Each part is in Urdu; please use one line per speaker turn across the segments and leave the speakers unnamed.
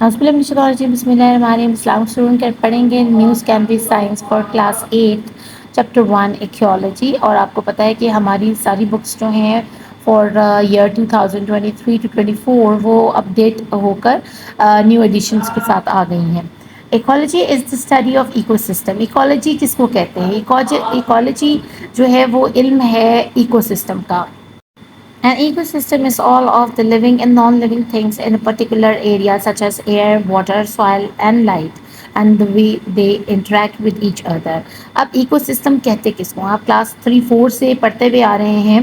بسم اللہ الرحمن الرحیم. السلام شروع کر پڑھیں گے news Cambridge science for class 8 chapter 1 ایکیولوجی. اور آپ کو پتہ ہے کہ ہماری ساری بکس جو ہیں فار ایئر 2023 ٹو 24 وہ اپڈیٹ ہو کر نیو ایڈیشنس کے ساتھ آ گئی ہیں. Ecology is the study of ecosystem. Ecology کس کو کہتے ہیں؟ ایکولوجی جو ہے وہ علم ہے ایکو سسٹم کا. An ecosystem is all of the living and non-living things in a particular area such as air, water, soil and light and the way they interact with each other. اب ایکو سسٹم کہتے کس کو؟ آپ کلاس 3-4 سے پڑھتے ہوئے آ رہے ہیں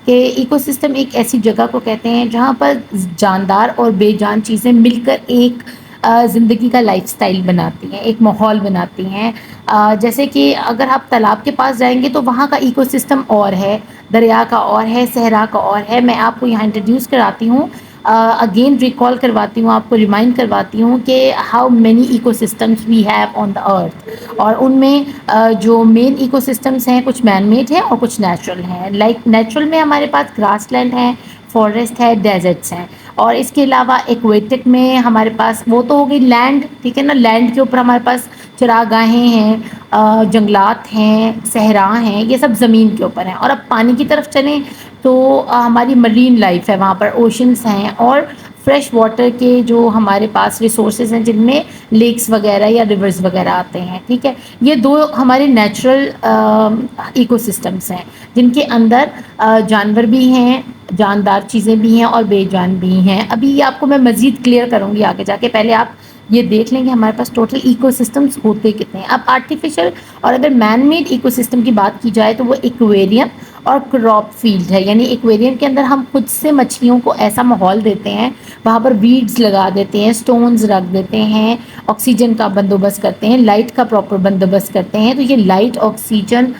کہ ایکو سسٹم ایک ایسی جگہ کو کہتے ہیں جہاں پر جاندار اور بے جان چیزیں مل کر ایک زندگی کا لائف سٹائل بناتی ہیں، ایک ماحول بناتی ہیں. جیسے کہ اگر آپ تالاب کے پاس جائیں گے تو وہاں کا ایکو سسٹم اور ہے، دریا کا اور ہے، صحرا کا اور ہے. میں آپ کو یہاں انٹروڈیوس کراتی ہوں، اگین ریکال کرواتی ہوں، آپ کو ریمائنڈ کرواتی ہوں کہ how many ecosystems we have on the earth. اور ان میں جو مین ایکو سسٹمس ہیں کچھ مین میڈ ہیں اور کچھ نیچرل ہیں. لائک نیچرل میں ہمارے پاس گراس لینڈ ہے، فارسٹ ہے، ڈیزرٹس ہیں. اور اس کے علاوہ ایکویٹک میں ہمارے پاس وہ تو ہو گئی لینڈ، ٹھیک ہے نا. لینڈ کے اوپر ہمارے پاس چراگاہیں ہیں، جنگلات ہیں، صحرا ہیں، یہ سب زمین کے اوپر ہیں. اور اب پانی کی طرف چلیں تو ہماری مرین لائف ہے، وہاں پر اوشنس ہیں اور فریش واٹر کے جو ہمارے پاس ریسورسز ہیں جن میں لیکس وغیرہ یا ریورز وغیرہ آتے ہیں. ٹھیک ہے، یہ دو ہمارے نیچرل ایکو سسٹمس ہیں جن کے اندر جانور بھی ہیں، جاندار چیزیں بھی ہیں اور بے جان بھی ہیں. ابھی یہ آپ کو میں مزید کلیئر کروں گی آگے جا کے، پہلے آپ یہ دیکھ لیں گے ہمارے پاس ٹوٹل ایکو سسٹمس ہوتے کتنے ہیں. اب آرٹیفیشل اور اگر مین میڈ ایکو سسٹم کی بات کی جائے تو وہ ایکویریم اور کراپ فیلڈ ہے. یعنی ایکویریم کے اندر ہم خود سے مچھلیوں کو ایسا ماحول دیتے ہیں، وہاں پر ویڈز لگا دیتے ہیں، سٹونز رکھ دیتے ہیں، آکسیجن کا بندوبست کرتے ہیں، لائٹ کا پراپر بندوبست کرتے ہیں. تو یہ لائٹ، آکسیجن،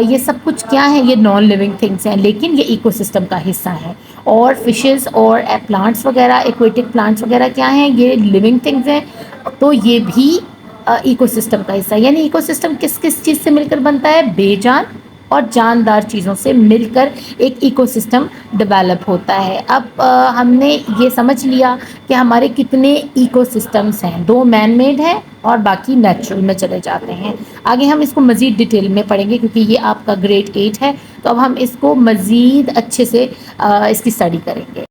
یہ سب کچھ کیا ہے؟ یہ نان لیونگ تھنگس ہیں لیکن یہ ایکو سسٹم کا حصہ ہے. اور فشز اور پلانٹس وغیرہ، ایکویٹک پلانٹس وغیرہ کیا ہیں؟ یہ لیونگ تھنگس ہیں. تو یہ بھی ایکو سسٹم کا حصہ ہے. یعنی ایکو سسٹم کس کس چیز سے مل کر بنتا ہے؟ بے جان اور جاندار چیزوں سے مل کر ایک ایکو سسٹم ڈیولپ ہوتا ہے. اب ہم نے یہ سمجھ لیا کہ ہمارے کتنے ایکو سسٹمس ہیں، 2 مین میڈ ہیں اور باقی نیچرل میں چلے جاتے ہیں. آگے ہم اس کو مزید ڈیٹیل میں پڑھیں گے کیونکہ یہ آپ کا گریڈ 8 ہے، تو اب ہم اس کو مزید اچھے سے اس کی اسٹڈی کریں گے.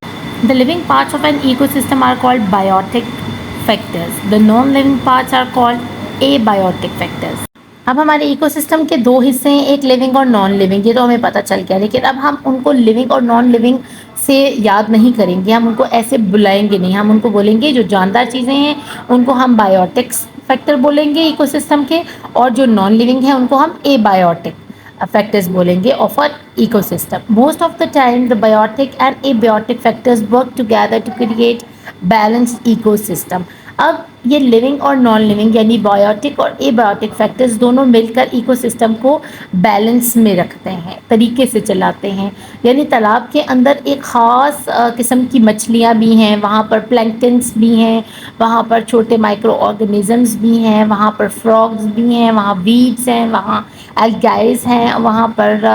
The living parts of an ecosystem are called biotic factors. The non-living parts are called abiotic factors. اب ہمارے ایکو سسٹم کے 2 حصے ہیں، ایک لیونگ اور نان لیونگ. یہ تو ہمیں پتہ چل گیا، لیکن اب ہم ان کو لیونگ اور نان لیونگ سے یاد نہیں کریں گے، ہم ان کو ایسے بلائیں گے نہیں. ہم ان کو بولیں گے جو جاندار چیزیں ہیں ان کو ہم بایوٹکس فیکٹر بولیں گے ایکو سسٹم کے، اور جو نان لیونگ ہیں ان کو ہم اے بایوٹک فیکٹرز بولیں گے of an ecosystem. Most of the time the biotic and abiotic factors work together to create balanced ecosystem. اب یہ لیونگ اور نان لیونگ یعنی بایوٹک اور اے بایوٹک فیکٹرز دونوں مل کر ایکو سسٹم کو بیلنس میں رکھتے ہیں، طریقے سے چلاتے ہیں. یعنی تالاب کے اندر ایک خاص قسم کی مچھلیاں بھی ہیں، وہاں پر پلینکٹنس بھی ہیں، وہاں پر چھوٹے مائکرو آرگنزمز بھی ہیں، وہاں پر فراگز بھی ہیں، وہاں ویڈس ہیں، وہاں الگائز ہیں، وہاں پر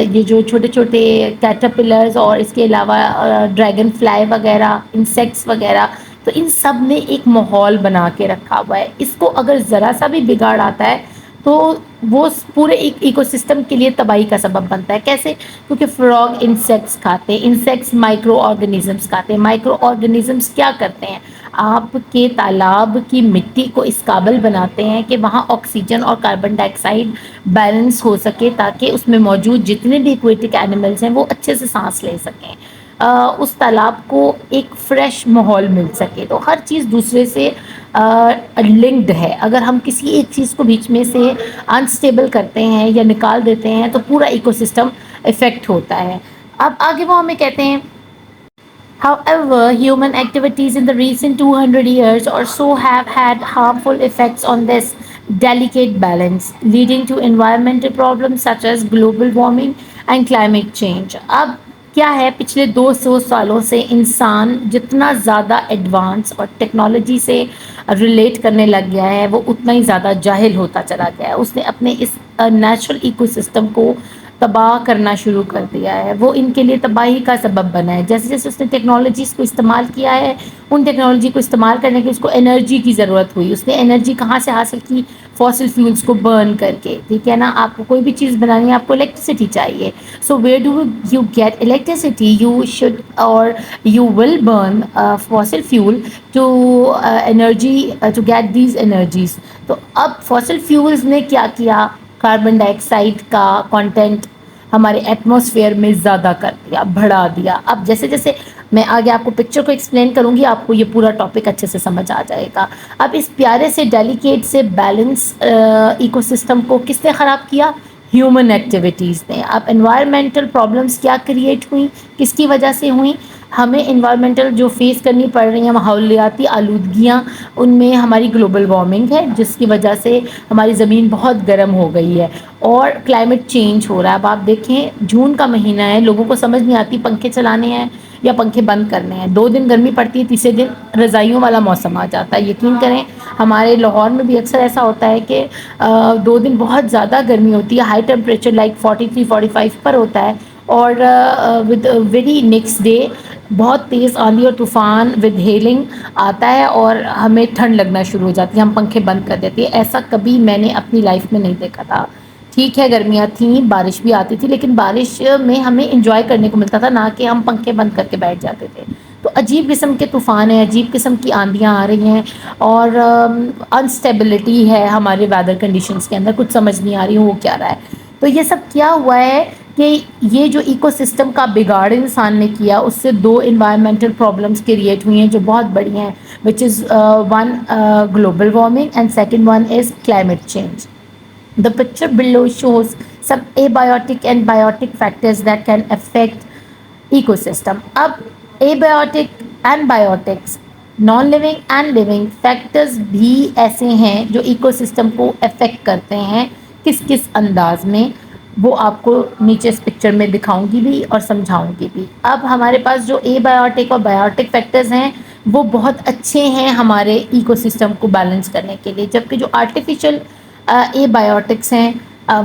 یہ جو چھوٹے چھوٹے کیٹرپلرز اور اس کے علاوہ ڈریگن فلائی وغیرہ، انسیکٹس وغیرہ. تو ان سب نے ایک ماحول بنا کے رکھا ہوا ہے. اس کو اگر ذرا سا بھی بگاڑ آتا ہے تو وہ پورے ایک ایکو سسٹم کے لیے تباہی کا سبب بنتا ہے. کیسے؟ کیونکہ فراگ انسیکٹس کھاتے ہیں، انسیکٹس مائکرو آرگنزمس کھاتے ہیں. مائکرو آرگنزمس کیا کرتے ہیں؟ آپ کے تالاب کی مٹی کو اس قابل بناتے ہیں کہ وہاں آکسیجن اور کاربن ڈائی آکسائڈ بیلنس ہو سکے تاکہ اس میں موجود جتنے بھی ایکویٹک اینیملز ہیں وہ اچھے سے سانس لے سکیں، اس تالاب کو ایک فریش ماحول مل سکے. تو ہر چیز دوسرے سے لنکڈ ہے. اگر ہم کسی ایک چیز کو بیچ میں سے انسٹیبل کرتے ہیں یا نکال دیتے ہیں تو پورا ایکو سسٹم افیکٹ ہوتا ہے. اب آگے وہ ہمیں کہتے ہیں However, human activities in the recent 200 years or so have had harmful effects on this delicate balance, leading to environmental problems such as global warming and climate change. اب کیا ہے؟ پچھلے 200 سالوں سے انسان جتنا زیادہ ایڈوانس اور ٹیکنالوجی سے ریلیٹ کرنے لگ گیا ہے وہ اتنا ہی زیادہ جاہل ہوتا چلا گیا ہے. اس نے اپنے اس نیچرل ایکو سسٹم کو تباہ کرنا شروع کر دیا ہے، وہ ان کے لیے تباہی کا سبب بنا ہے۔ جیسے جیسے اس نے ٹیکنالوجیز کو استعمال کیا ہے، ان ٹیکنالوجی کو استعمال کرنے کے اس کو انرجی کی ضرورت ہوئی، اس نے انرجی کہاں سے حاصل کی؟ فاسل فیولز کو برن کر کے، ٹھیک ہے نا؟ آپ کو کوئی بھی چیز بنانی ہے آپ کو الیکٹریسٹی چاہیے، so where do you get electricity? You should اور you will burn fossil fuel to energy to get these energies. تو اب فاسل فیولز نے کیا کیا؟ کاربن ڈائی آکسائڈ کا کانٹینٹ ہمارے ایٹماسفیئر میں زیادہ کر دیا، بڑھا دیا۔ اب جیسے جیسے میں آگے آپ کو پکچر کو ایکسپلین کروں گی، آپ کو یہ پورا ٹاپک اچھے سے سمجھ آ جائے گا۔ اب اس پیارے سے ڈیلیکیٹ سے بیلنس ایکو سسٹم کو کس نے خراب کیا؟ ہیومن ایکٹیویٹیز نے۔ اب انوائرمنٹل پرابلمس کیا کریٹ ہوئیں، کس کی وجہ سے ہوئیں؟ ہمیں انوائرمنٹل جو فیس کرنی پڑ رہی ہیں ماحولیاتی آلودگیاں، ان میں ہماری گلوبل وارمنگ ہے جس کی وجہ سے ہماری زمین بہت گرم ہو گئی ہے اور کلائمیٹ چینج ہو رہا ہے۔ اب آپ دیکھیں جون کا مہینہ ہے، لوگوں کو سمجھ نہیں آتی پنکھے چلانے ہیں یا پنکھے بند کرنے ہیں۔ 2 دن گرمی پڑتی ہے، تیسرے دن رضائیوں والا موسم آ جاتا ہے۔ یقین کریں ہمارے لاہور میں بھی اکثر ایسا ہوتا ہے کہ 2 دن بہت زیادہ گرمی ہوتی ہے، ہائی ٹیمپریچر لائک 43 45 پر ہوتا ہے، اور ود ویری نیکسٹ ڈے بہت تیز آندھی اور طوفان ود ہیلنگ آتا ہے اور ہمیں ٹھنڈ لگنا شروع ہو جاتی ہے، ہم پنکھے بند کر دیتے ہیں۔ ایسا کبھی میں نے اپنی لائف میں نہیں دیکھا تھا۔ ٹھیک ہے گرمیاں تھیں، بارش بھی آتی تھی، لیکن بارش میں ہمیں انجوائے کرنے کو ملتا تھا، نہ کہ ہم پنکھے بند کر کے بیٹھ جاتے تھے۔ تو عجیب قسم کے طوفان ہیں، عجیب قسم کی آندھیاں آ رہی ہیں اور انسٹیبلٹی ہے ہمارے ویدر کنڈیشنز کے اندر، کچھ سمجھ نہیں آ رہی ہو کیا رہا ہے۔ تو یہ سب کیا ہوا ہے کہ یہ جو ایکو سسٹم کا بگاڑ انسان نے کیا، اس سے 2 انوائرمنٹل پرابلمس کریٹ ہوئی ہیں جو بہت بڑی ہیں، which is one global warming and second one is climate change. The picture below shows some abiotic and biotic factors that can affect ecosystem. اب abiotic and biotics non living and living factors بھی ایسے ہیں جو ایکو سسٹم کو افیکٹ کرتے ہیں، کس کس انداز میں، وہ آپ کو نیچے اس پکچر میں دکھاؤں گی بھی اور سمجھاؤں گی بھی۔ اب ہمارے پاس جو اے بایوٹک اور بایوٹک فیکٹرز ہیں وہ بہت اچھے ہیں ہمارے ایکو سسٹم کو بیلنس کرنے کے لیے، جبکہ جو آرٹیفیشل اے بایوٹکس ہیں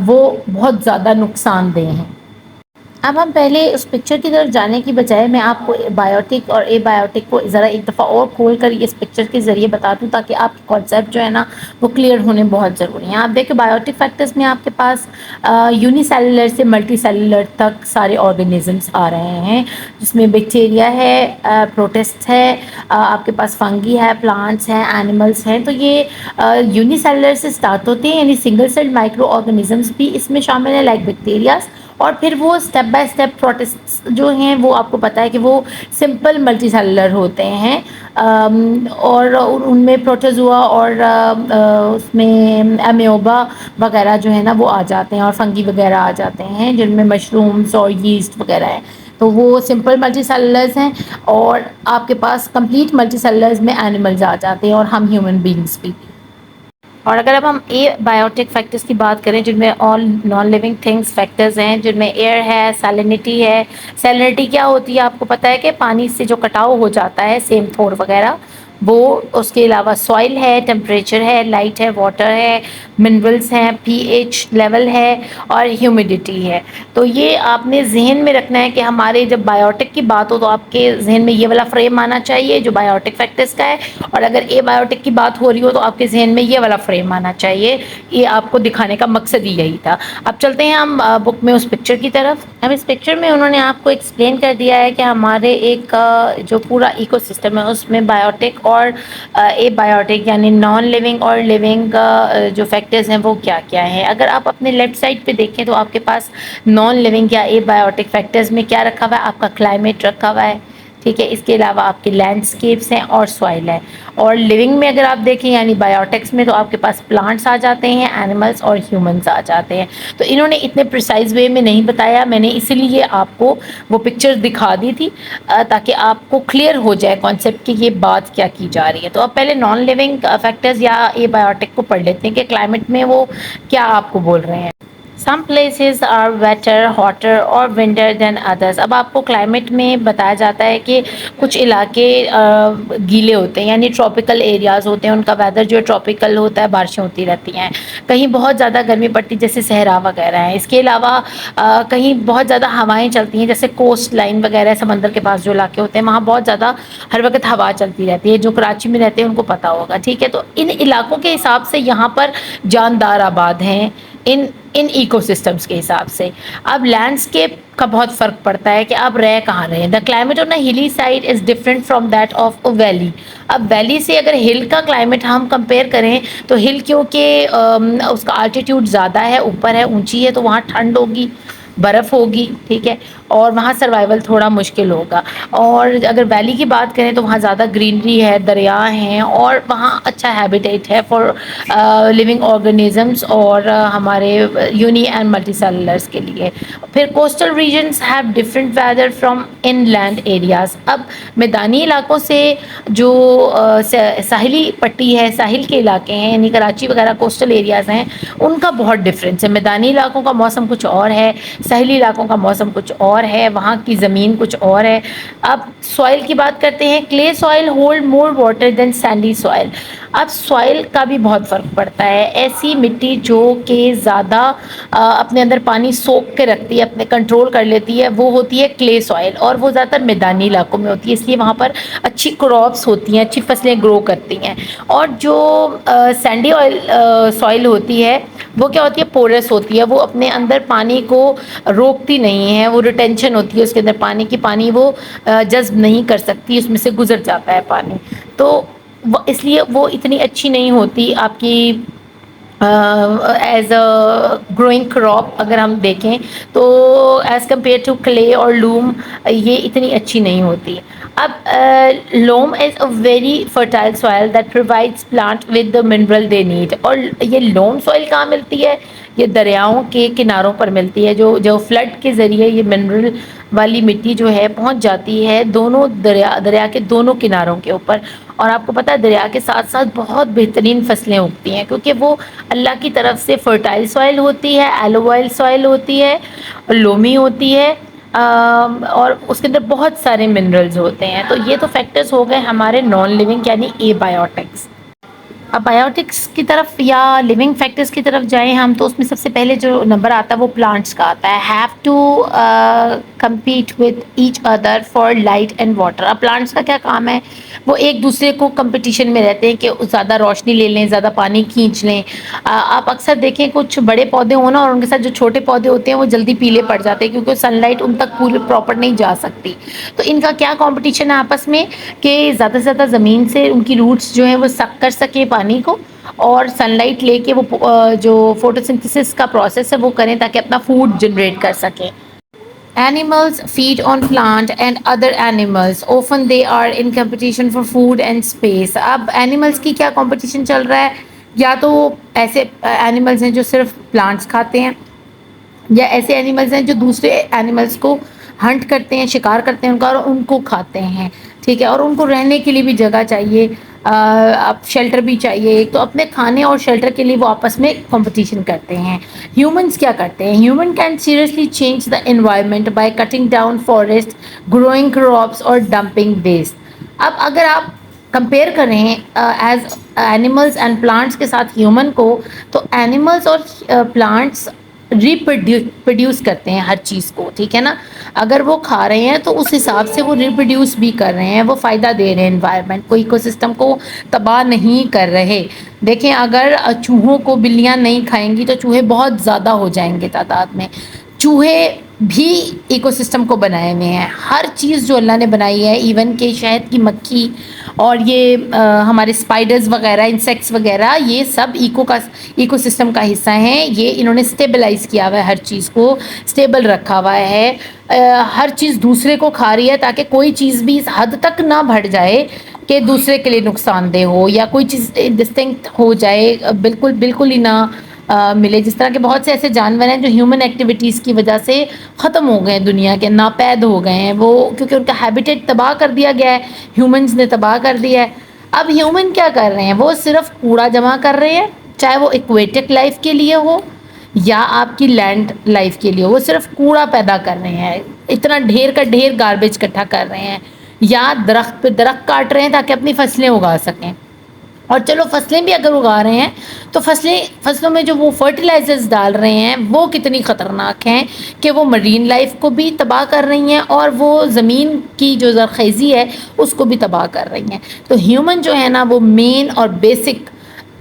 وہ بہت زیادہ نقصان دہ ہیں۔ اب ہم پہلے اس پکچر کی طرف جانے کی بجائے میں آپ کو بایوٹک اور اے بایوٹک کو ذرا ایک دفعہ اور کھول کر اس پکچر کے ذریعے بتا دوں تاکہ آپ کے کانسیپٹ جو ہے نا وہ کلیئر ہونے بہت ضروری ہیں۔ آپ دیکھیں بایوٹک فیکٹرز میں آپ کے پاس یونی سیلولر سے ملٹی سیلولر تک سارے آرگنزمس آ رہے ہیں، جس میں بیکٹیریا ہے، پروٹسٹ ہے، آپ کے پاس فنگی ہے، پلانٹس ہیں، اینیملس ہیں۔ تو یہ یونی سیلولر سے اسٹارٹ ہوتے ہیں، یعنی سنگل سیل مائکرو آرگنزمس بھی اس میں شامل ہیں لائک بیکٹیریاز، اور پھر وہ اسٹیپ بائی اسٹیپ پروٹسٹ جو ہیں وہ آپ کو پتہ ہے کہ وہ سمپل ملٹی سیلولر ہوتے ہیں، اور ان میں پروٹوزوا اور اس میں امیوبا وغیرہ جو ہے نا وہ آ جاتے ہیں، اور فنگی وغیرہ آ جاتے ہیں جن میں مشرومس اور ییسٹ وغیرہ ہیں۔ تو وہ سمپل ملٹی سیلولرز ہیں، اور آپ کے پاس کمپلیٹ ملٹی سیلولرز میں اینیملز آ جاتے ہیں اور ہم ہیومن بینگس بھی۔ اور اگر اب ہم اے بایوٹک فیکٹرز کی بات کریں جن میں آل نان لیونگ تھنگس فیکٹرز ہیں، جن میں ایئر ہے، سیلینٹی ہے۔ سیلینٹی کیا ہوتی ہے آپ کو پتہ ہے کہ پانی سے جو کٹاؤ ہو جاتا ہے، سیم تھور وغیرہ، وہ اس کے علاوہ سوائل ہے، ٹیمپریچر ہے، لائٹ ہے، واٹر ہے، منرلس ہیں، پی ایچ لیول ہے، اور ہیومیڈیٹی ہے۔ تو یہ آپ نے ذہن میں رکھنا ہے کہ ہمارے جب بایوٹک کی بات ہو تو آپ کے ذہن میں یہ والا فریم آنا چاہیے جو بایوٹک فیکٹرز کا ہے، اور اگر اے بایوٹک کی بات ہو رہی ہو تو آپ کے ذہن میں یہ والا فریم آنا چاہیے۔ یہ آپ کو دکھانے کا مقصد ہی یہی تھا۔ اب چلتے ہیں ہم بک میں اس پکچر کی طرف۔ اب اس پکچر میں انہوں نے آپ کو ایکسپلین کر دیا ہے کہ ہمارے ایک جو پورا ایکو سسٹم ہے اس میں بایوٹک اور اے بایوٹک یعنی نان لیونگ اور لیونگ جو فیکٹرز ہیں وہ کیا کیا ہیں۔ اگر آپ اپنے لیفٹ سائڈ پہ دیکھیں تو آپ کے پاس نان لیونگ یا اے بایوٹک فیکٹرز میں کیا رکھا ہوا ہے؟ آپ کا کلائمیٹ رکھا ہوا ہے، ٹھیک ہے، اس کے علاوہ آپ کے لینڈسکیپس ہیں اور سوائل ہے۔ اور لیونگ میں اگر آپ دیکھیں یعنی بایوٹکس میں تو آپ کے پاس پلانٹس آ جاتے ہیں، اینیملس اور ہیومنس آ جاتے ہیں۔ تو انہوں نے اتنے پریسائز وے میں نہیں بتایا، میں نے اسی لیے آپ کو وہ پکچر دکھا دی تھی تاکہ آپ کو کلیئر ہو جائے کانسیپٹ کہ یہ بات کیا کی جا رہی ہے۔ تو اب پہلے نان لیونگ فیکٹرز یا اے بایوٹک کو پڑھ لیتے ہیں کہ کلائمیٹ میں وہ کیا آپ کو بول رہے ہیں۔ Some places are wetter, hotter or windier than others. اب آپ کو کلائمیٹ میں بتایا جاتا ہے کہ کچھ علاقے گیلے ہوتے ہیں، یعنی ٹراپیکل ایریاز ہوتے ہیں، ان کا ویدر جو ہے ٹراپیکل ہوتا ہے، بارشیں ہوتی رہتی ہیں. کہیں بہت زیادہ گرمی پڑتی ہے جیسے صحرا وغیرہ ہے. اس کے علاوہ کہیں بہت زیادہ ہوائیں چلتی ہیں جیسے کوسٹ لائن وغیرہ، سمندر کے پاس جو علاقے ہوتے ہیں وہاں بہت زیادہ ہر وقت ہوا چلتی رہتی ہے. جو کراچی میں رہتے ہیں ان کو پتہ ہوگا. ٹھیک ہے، تو ان علاقوں کے حساب سے یہاں پر جاندار آباد ہیں ان ایکو سسٹمز کے حساب سے. اب لینڈسکیپ کا بہت فرق پڑتا ہے کہ آپ رہ کہاں رہے ہیں. The climate on a hilly side is different from that of a valley. اب ویلی سے اگر ہل کا کلائمیٹ ہم کمپیئر کریں تو ہل کیونکہ اس کا الٹیٹیوڈ زیادہ ہے، اوپر ہے، اونچی ہے، تو وہاں ٹھنڈ ہوگی، برف ہوگی. ٹھیک ہے، اور وہاں سروائیول تھوڑا مشکل ہوگا. اور اگر ویلی کی بات کریں تو وہاں زیادہ گرینری ہے، دریا ہیں، اور وہاں اچھا ہیبیٹیٹ ہے فار لیونگ آرگنیزمس اور ہمارے یونی اینڈ ملٹی سیلولرس کے لیے. پھر coastal regions have different weather from inland areas. اب میدانی علاقوں سے جو ساحلی پٹی ہے، ساحل کے علاقے ہیں یعنی کراچی وغیرہ کوسٹل ایریاز ہیں، ان کا بہت ڈفرینس ہے. میدانی علاقوں کا موسم کچھ اور ہے، ساحلی علاقوں کا موسم کچھ اور ہے، وہاں کی زمین کچھ اور ہے. اب سوائل کی بات کرتے ہیں. Clay soil hold more water than sandy soil. اب سوائل کا بھی بہت فرق پڑتا ہے. ایسی مٹی جو کہ زیادہ اپنے اندر پانی سوک کے رکھتی ہے، اپنے کنٹرول کر لیتی ہے، وہ ہوتی ہے کلے سوائل، اور وہ زیادہ تر میدانی علاقوں میں ہوتی ہے. اس لیے وہاں پر اچھی کراپس ہوتی ہیں، اچھی فصلیں گرو کرتی ہیں. اور جو سینڈی سوائل ہوتی ہے وہ کیا ہوتی ہے؟ پورس ہوتی ہے. وہ اپنے اندر پانی کو روکتی نہیں ہے، وہ ریٹینشن ہوتی ہے اس کے اندر پانی کی، پانی وہ جذب نہیں کر سکتی، اس میں سے گزر جاتا ہے پانی. تو اس لیے وہ اتنی اچھی نہیں ہوتی آپ کی ایز اے گروئنگ کراپ. اگر ہم دیکھیں تو ایز کمپیئر ٹو کلے اور لوم یہ اتنی اچھی نہیں ہوتی. اب loam is a very fertile soil that provides plant with the mineral they need. اور یہ لوم سوائل کہاں ملتی ہے؟ یہ دریاؤں کے کناروں پر ملتی ہے. جو فلڈ کے ذریعے یہ منرل والی مٹی جو ہے پہنچ جاتی ہے دونوں دریا کے دونوں کناروں کے اوپر. اور آپ کو پتہ ہے دریا کے ساتھ ساتھ بہت بہترین فصلیں اگتی ہیں کیونکہ وہ اللہ کی طرف سے فرٹائل سوائل ہوتی ہے، ایلووائل سوائل ہوتی ہے، لومی ہوتی ہے، اور اس کے اندر بہت سارے منرلز ہوتے ہیں. تو یہ تو فیکٹرز ہو گئے ہمارے نان لیونگ یعنی اے بایوٹکس. اب بایوٹکس کی طرف یا لیونگ فیکٹرز کی طرف جائیں ہم تو اس میں سب سے پہلے جو نمبر آتا ہے وہ پلانٹس کا آتا ہے. Have to compete with each other for light and water. اب پلانٹس کا کیا کام ہے؟ وہ ایک دوسرے کو کمپٹیشن میں رہتے ہیں کہ زیادہ روشنی لے لیں، زیادہ پانی کھینچ لیں. آپ اکثر دیکھیں کچھ بڑے پودے ہونا اور ان کے ساتھ جو چھوٹے پودے ہوتے ہیں وہ جلدی پیلے پڑ جاتے ہیں کیونکہ سن لائٹ ان تک پورے پراپر نہیں جا سکتی. تو ان کا کیا کمپٹیشن ہے آپس میں کہ زیادہ سے زیادہ زمین سے ان کی روٹس جو ہیں وہ سک کر سکیں پانی کو، اور سن لائٹ لے کے وہ جو فوٹوسنتھسس کا پروسیس ہے وہ کریں تاکہ اپنا فوڈ جنریٹ کر سکیں. Animals feed on plant and other animals. Often they are in competition for food and space. اب animals کی کیا competition چل رہا ہے؟ یا تو ایسے animals ہیں جو صرف plants کھاتے ہیں، یا ایسے اینیملز ہیں جو دوسرے اینیملز کو ہنٹ کرتے ہیں، شکار کرتے ہیں ان کا اور ان کو کھاتے ہیں. ٹھیک ہے، اور ان کو رہنے کے لیے بھی جگہ چاہیے، اب شیلٹر بھی چاہیے. ایک تو اپنے کھانے اور شیلٹر کے لیے وہ آپس میں کمپٹیشن کرتے ہیں. ہیومنس کیا کرتے ہیں؟ Human can seriously change the environment by cutting down forest, growing crops اور ڈمپنگ ویسٹ. اب اگر آپ کمپیئر کریں ایز اینیملز اینڈ پلانٹس کے ساتھ ہیومن کو، تو اینیملز اور پلانٹس ریپروڈیوس کرتے ہیں ہر چیز کو. ٹھیک ہے نا، اگر وہ کھا رہے ہیں تو اس حساب سے وہ ریپروڈیوس بھی کر رہے ہیں، وہ فائدہ دے رہے ہیں انوائرمنٹ کو، ایکو سسٹم کو تباہ نہیں کر رہے. دیکھیں اگر چوہوں کو بلیاں نہیں کھائیں گی تو چوہے بہت زیادہ ہو جائیں گے تعداد میں. چوہے بھی ایکو سسٹم کو بنائے ہوئے ہیں. ہر چیز جو اللہ نے بنائی ہے، ایون کہ شہد کی مکھی اور یہ ہمارے اسپائڈرز وغیرہ، انسیکٹس وغیرہ، یہ سب ایکو سسٹم کا حصہ ہیں. یہ انہوں نے اسٹیبلائز کیا ہوا ہے، ہر چیز کو اسٹیبل رکھا ہوا ہے. ہر چیز دوسرے کو کھا رہی ہے تاکہ کوئی چیز بھی اس حد تک نہ بڑھ جائے کہ دوسرے کے لیے نقصان دہ ہو، یا کوئی چیز ڈسٹنکٹ ہو جائے، بالکل ہی نہ ملے. جس طرح کے بہت سے ایسے جانور ہیں جو ہیومن ایکٹیویٹیز کی وجہ سے ختم ہو گئے ہیں، دنیا کے ناپید ہو گئے ہیں وہ، کیونکہ ان کا ہیبیٹیٹ تباہ کر دیا گیا ہے، ہیومنز نے تباہ کر دیا ہے. اب ہیومن کیا کر رہے ہیں؟ وہ صرف کوڑا جمع کر رہے ہیں، چاہے وہ ایکویٹک لائف کے لیے ہو یا آپ کی لینڈ لائف کے لیے وہ صرف کوڑا پیدا کر رہے ہیں، اتنا ڈھیر کا ڈھیر گاربیج اکٹھا کر رہے ہیں، یا درخت پہ درخت کاٹ رہے ہیں تاکہ اپنی فصلیں اگا سکیں. اور چلو فصلیں بھی اگر اگا رہے ہیں تو فصلوں میں جو وہ فرٹیلائزرز ڈال رہے ہیں وہ کتنی خطرناک ہیں کہ وہ مرین لائف کو بھی تباہ کر رہی ہیں اور وہ زمین کی جو زرخیزی ہے اس کو بھی تباہ کر رہی ہیں. تو ہیومن جو ہے نا وہ مین اور بیسک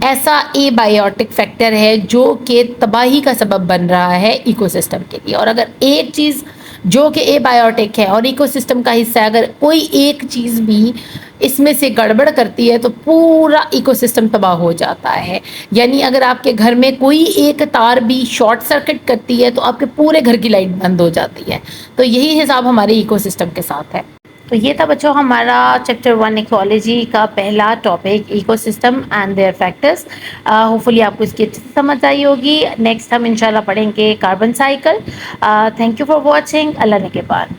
ایسا اے بائیوٹک فیکٹر ہے جو کہ تباہی کا سبب بن رہا ہے ایکو سسٹم کے لیے. اور اگر ایک چیز جو کہ اے بائیوٹک ہے اور ایکو سسٹم کا حصہ ہے، اگر کوئی ایک چیز بھی اس میں سے گڑبڑ کرتی ہے تو پورا ایکو سسٹم تباہ ہو جاتا ہے. یعنی اگر آپ کے گھر میں کوئی ایک تار بھی شارٹ سرکٹ کرتی ہے تو آپ کے پورے گھر کی لائٹ بند ہو جاتی ہے. تو یہی حساب ہمارے ایکو سسٹم کے ساتھ ہے. تو یہ تھا بچوں ہمارا چیپٹر 1 ایکولوجی کا پہلا topic ecosystem and their factors. Hopefully آپ کو اس کی اچھی سمجھ آئی ہوگی. نیکسٹ ہم انشاءاللہ پڑھیں گے carbon cycle. Thank you for watching. اللہ نگہبان.